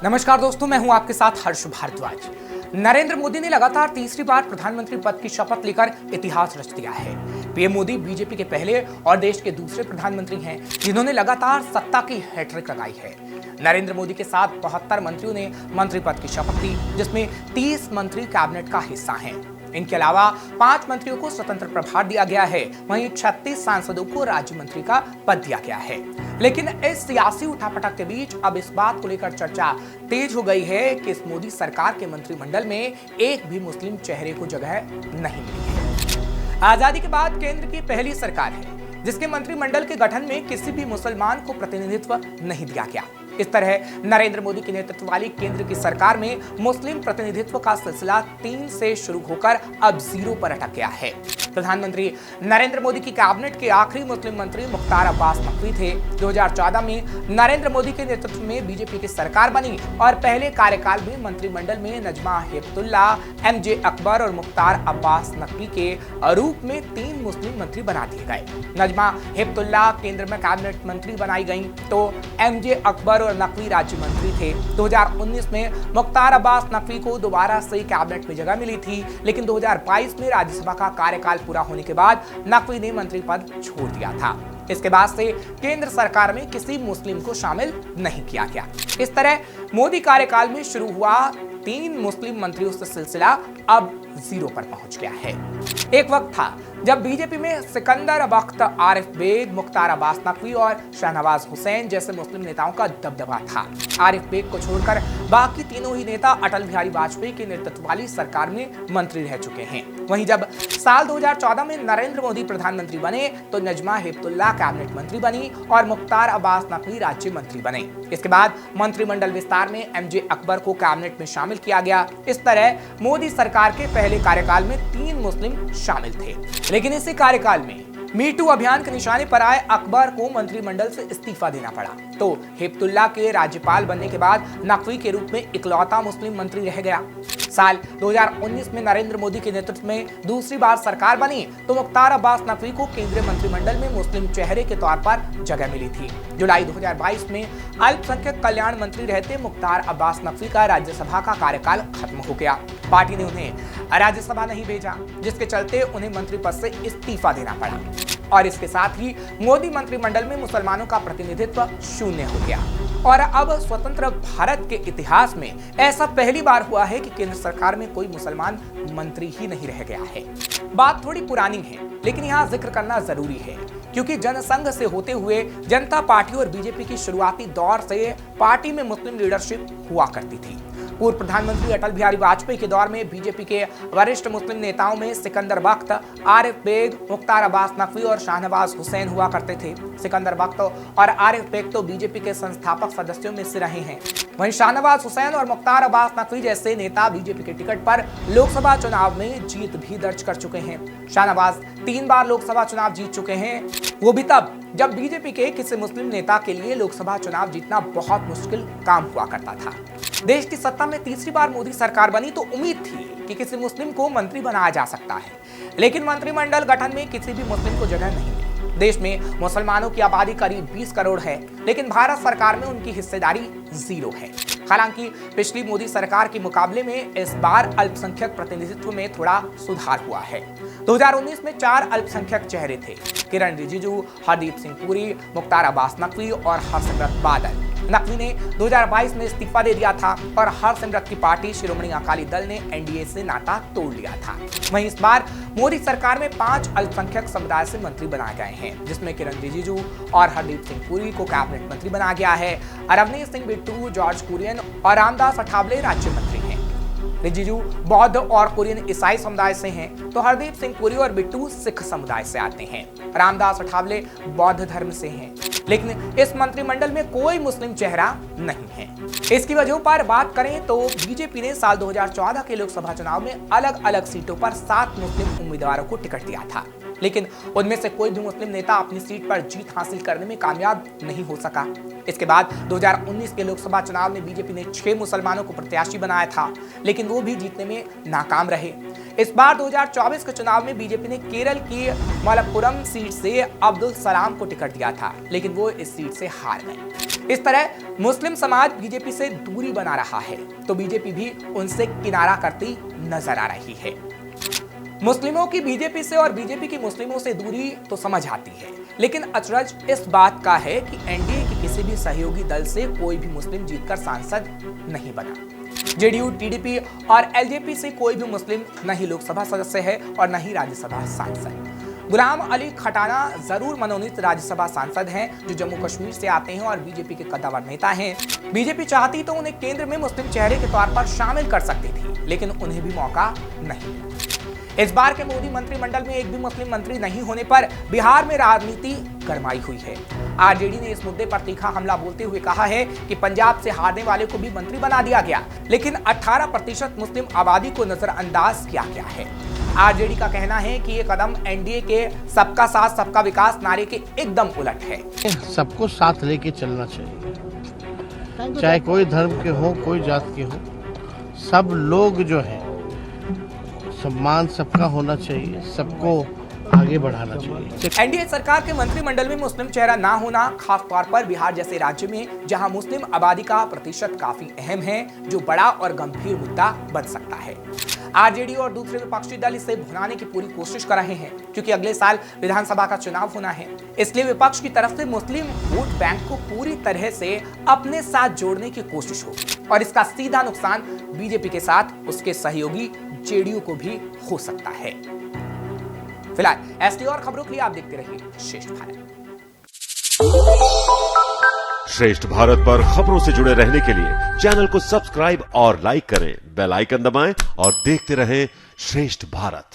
नमस्कार दोस्तों, मैं हूं आपके साथ हर्ष भारद्वाज। नरेंद्र मोदी ने लगातार तीसरी बार प्रधानमंत्री पद की शपथ लेकर इतिहास रच दिया है। पीएम मोदी बीजेपी के पहले और देश के दूसरे प्रधानमंत्री हैं जिन्होंने लगातार सत्ता की हैट्रिक लगाई है। नरेंद्र मोदी के साथ 72 मंत्रियों ने मंत्री पद की शपथ ली, जिसमें 30 मंत्री कैबिनेट का हिस्सा हैं। इनके अलावा 5 मंत्रियों को स्वतंत्र प्रभार दिया गया है, वहीं 36 सांसदों को राज्य मंत्री का पद दिया गया है। लेकिन इस सियासी उठापटक के बीच अब इस बात को लेकर चर्चा तेज हो गई है कि इस मोदी सरकार के मंत्रिमंडल में एक भी मुस्लिम चेहरे को जगह नहीं मिली है। आजादी के बाद केंद्र की पहली सरकार है जिसके मंत्रिमंडल के गठन में किसी भी मुसलमान को प्रतिनिधित्व नहीं दिया गया। इस तरह नरेंद्र मोदी के नेतृत्व वाली केंद्र की सरकार में मुस्लिम प्रतिनिधित्व का सिलसिला 3 से शुरू होकर अब 0 पर अटक गया है। प्रधानमंत्री नरेंद्र मोदी की कैबिनेट के आखिरी मुस्लिम मंत्री मुख्तार अब्बास नकवी थे। 2014 में नरेंद्र मोदी के नेतृत्व में बीजेपी की सरकार बनी और पहले कार्यकाल में मंत्रिमंडल में नजमा हेपतुल्ला, एमजे अकबर और मुख्तार अब्बास नकवी के रूप में 3 मुस्लिम मंत्री बना दिए गए। नजमा हेपतुल्ला केंद्र में कैबिनेट मंत्री बनाई गई तो एमजे अकबर और नकवी राज्य मंत्री थे। 2019 में मुख्तार अब्बास नकवी को दोबारा से कैबिनेट में जगह मिली थी, लेकिन 2022 में राज्यसभा का कार्यकाल पूरा होने के बाद नकवी ने मंत्री पद छोड़ दिया था। इसके बाद से केंद्र सरकार में किसी मुस्लिम को शामिल नहीं किया गया। इस तरह मोदी कार्यकाल में शुरू हुआ 3 मुस्लिम मंत्रियों से सिलसिला अब 0 पर पहुंच गया है। एक वक्त था जब बीजेपी में सिकंदर बख्त, आरिफ बेग, मुख्तार अब्बास नकवी और शहनवाज हुसैन जैसे मुस्लिम नेताओं का दबदबा था। आरिफ बेग को छोड़कर बाकी तीनों ही नेता अटल बिहारी वाजपेयी के नेतृत्व वाली सरकार में मंत्री रह चुके हैं। वहीं जब साल 2014 में नरेंद्र मोदी प्रधानमंत्री बने तो नजमा हेपतुल्ला कैबिनेट मंत्री बनी और मुख्तार अब्बास नकवी राज्य मंत्री बने। इसके बाद मंत्रिमंडल विस्तार में एमजे अकबर को कैबिनेट में शामिल किया गया। इस तरह मोदी सरकार के पहले कार्यकाल में 3 मुस्लिम शामिल थे। लेकिन इसी कार्यकाल में मीटू अभियान के निशाने पर आए अकबर को मंत्रिमंडल से इस्तीफा देना पड़ा तो हेपतुल्ला के राज्यपाल बनने के बाद नकवी के रूप में इकलौता मुस्लिम मंत्री रह गया। साल 2019 में नरेंद्र मोदी के नेतृत्व में दूसरी बार सरकार बनी तो मुख्तार अब्बास नकवी को केंद्रीय मंत्रिमंडल में मुस्लिम चेहरे के तौर पर जगह मिली थी। जुलाई 2022 में अल्पसंख्यक कल्याण मंत्री रहते मुख्तार अब्बास नकवी का राज्यसभा का कार्यकाल खत्म हो गया। पार्टी ने उन्हें राज्यसभा नहीं भेजा, जिसके चलते उन्हें मंत्री पद से इस्तीफा देना पड़ा और इसके साथ ही मोदी मंत्रिमंडल में मुसलमानों का प्रतिनिधित्व शून्य हो गया। और अब स्वतंत्र भारत के इतिहास में ऐसा पहली बार हुआ है कि केंद्र सरकार में कोई मुसलमान मंत्री ही नहीं रह गया है। बात थोड़ी पुरानी है, लेकिन यहाँ जिक्र करना जरूरी है क्योंकि जनसंघ से होते हुए जनता पार्टी और बीजेपी की शुरुआती दौर से पार्टी में मुस्लिम लीडरशिप हुआ करती थी। पूर्व प्रधानमंत्री अटल बिहारी वाजपेयी के दौर में बीजेपी के वरिष्ठ मुस्लिम नेताओं में सिकंदर बख्त, आरिफ बेग, मुख्तार अब्बास नकवी और शाहनवाज हुसैन हुआ करते थे। सिकंदर बख्त और आरिफ बेग तो बीजेपी के संस्थापक सदस्यों में से रहे हैं। वहीं शाहनवाज हुसैन और मुख्तार अब्बास नकवी जैसे नेता बीजेपी के टिकट पर लोकसभा चुनाव में जीत भी दर्ज कर चुके हैं। शाहनवाज 3 बार लोकसभा चुनाव जीत चुके हैं, वो भी तब जब बीजेपी के किसी मुस्लिम नेता के लिए लोकसभा चुनाव जीतना बहुत मुश्किल काम हुआ करता था। देश की सत्ता में तीसरी बार मोदी सरकार बनी तो उम्मीद थी कि किसी मुस्लिम को मंत्री बनाया जा सकता है, लेकिन मंत्रिमंडल गठन में किसी भी मुस्लिम को जगह नहीं मिली। देश में मुसलमानों की आबादी करीब 20 करोड़ है, लेकिन भारत सरकार में उनकी हिस्सेदारी 0 है। हालांकि पिछली मोदी सरकार के मुकाबले में इस बार अल्पसंख्यक प्रतिनिधित्व में थोड़ा सुधार हुआ है। 2019 में 4 अल्पसंख्यक चेहरे थे, किरण रिजिजू, हरदीप सिंह पुरी, मुख्तार अब्बास नकवी और हरसिमरत बादल। नकवी ने 2022 में इस्तीफा दे दिया था और हरसिमरत की पार्टी शिरोमणि अकाली दल ने एनडीए से नाता तोड़ लिया था। वहीं इस बार मोदी सरकार में 5 अल्पसंख्यक समुदाय से मंत्री बनाए गए हैं, जिसमें किरण रिजिजू और हरदीप सिंह पुरी को कैबिनेट मंत्री बनाया गया है। अरवनीश सिंह बिट्टू, जॉर्ज कुरियन और रामदास अठावले राज्य मंत्री हैं। रिजिजू बौद्ध और कुरियन ईसाई समुदाय से हैं, तो हरदीप सिंह पुरी और बिट्टू सिख समुदाय से आते हैं। रामदास अठावले बौद्ध धर्म से हैं, लेकिन इस मंत्रिमंडल में कोई मुस्लिम चेहरा नहीं है। इसकी वजहों पर बात करें तो बीजेपी ने साल 2014 के लोकसभा चुनाव में अलग अलग सीटों पर 7 मुस्लिम उम्मीदवारों को टिकट दिया था, लेकिन उनमें से कोई भी मुस्लिम नेता अपनी सीट पर जीत हासिल करने में कामयाब नहीं हो सका। इसके बाद 2019 के लोकसभा चुनाव में बीजेपी ने 6 मुसलमानों को प्रत्याशी बनाया था, लेकिन वो भी जीतने में नाकाम रहे। इस बार 2024 के चुनाव में बीजेपी ने केरल की मलप्पुरम सीट से अब्दुल सलाम को टिकट दिया था, लेकिन वो इस सीट से हार गए। इस तरह मुस्लिम समाज बीजेपी से दूरी बना रहा है तो बीजेपी भी उनसे किनारा करती नजर आ रही है। मुस्लिमों की बीजेपी से और बीजेपी की मुस्लिमों से दूरी तो समझ आती है, लेकिन अचरज इस बात का है कि एनडीए के किसी भी सहयोगी दल से कोई भी मुस्लिम जीतकर सांसद नहीं बना। जेडीयू, टीडीपी और एलजेपी से कोई भी मुस्लिम न ही लोकसभा सदस्य है और न ही राज्यसभा सांसद। गुलाम अली खटाना जरूर मनोनीत राज्यसभा सांसद हैं जो जम्मू कश्मीर से आते हैं और बीजेपी के कद्दावर नेता हैं। बीजेपी चाहती तो उन्हें केंद्र में मुस्लिम चेहरे के तौर पर शामिल कर सकती थी, लेकिन उन्हें भी मौका नहीं मिला। इस बार के मोदी मंत्रिमंडल में एक भी मुस्लिम मंत्री नहीं होने पर बिहार में राजनीति गरमाई हुई है। आरजेडी ने इस मुद्दे पर तीखा हमला बोलते हुए कहा है कि पंजाब से हारने वाले को भी मंत्री बना दिया गया, लेकिन 18% मुस्लिम आबादी को नजरअंदाज किया गया है। आरजेडी का कहना है कि ये कदम एनडीए के सबका साथ सबका विकास नारे के एकदम उलट है। सबको साथ लेके चलना चाहिए, चाहे कोई धर्म के हो, कोई जात के हो, सब लोग जो है सम्मान सबका होना चाहिए, सबको आगे बढ़ाना चाहिए। एनडीए सरकार के मंत्रिमंडल में मुस्लिम चेहरा ना होना खास तौर पर बिहार जैसे राज्य में जहां मुस्लिम आबादी का प्रतिशत काफी अहम है, जो बड़ा और गंभीर मुद्दा बन सकता है। आरजेडी और दूसरे विपक्षी दल इसे भुनाने की पूरी कोशिश कर रहे हैं, क्योंकि अगले साल विधानसभा का चुनाव होना है। इसलिए विपक्ष की तरफ से मुस्लिम वोट बैंक को पूरी तरह से अपने साथ जोड़ने की कोशिश होगी और इसका सीधा नुकसान बीजेपी के साथ उसके सहयोगी जेडीयू को भी हो सकता है। फिलहाल ऐसी और खबरों के लिए आप देखते रहिए श्रेष्ठ भारत। श्रेष्ठ भारत पर खबरों से जुड़े रहने के लिए चैनल को सब्सक्राइब और लाइक करें, बेल आइकन दबाएं और देखते रहें श्रेष्ठ भारत।